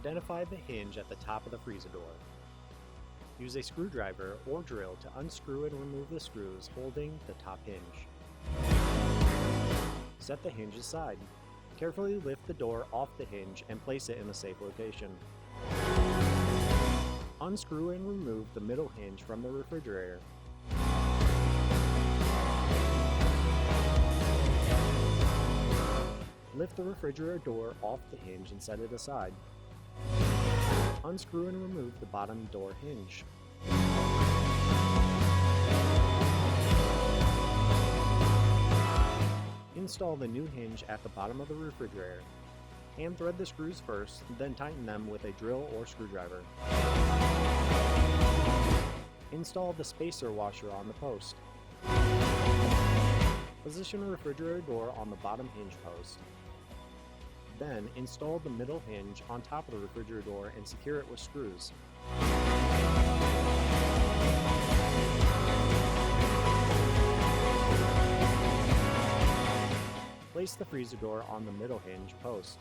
Identify the hinge at the top of the freezer door. Use a screwdriver or drill to unscrew and remove the screws holding the top hinge. Set the hinge aside. Carefully lift the door off the hinge and place it in a safe location. Unscrew and remove the middle hinge from the refrigerator. Lift the refrigerator door off the hinge and set it aside. Unscrew and remove the bottom door hinge. Install the new hinge at the bottom of the refrigerator. Hand thread the screws first, then tighten them with a drill or screwdriver. Install the spacer washer on the post. Position the refrigerator door on the bottom hinge post. Then install the middle hinge on top of the refrigerator door and secure it with screws. Place the freezer door on the middle hinge post.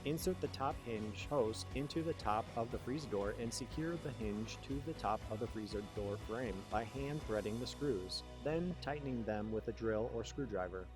Insert the top hinge post into the top of the freezer door and secure the hinge to the top of the freezer door frame by hand threading the screws, then tightening them with a drill or screwdriver.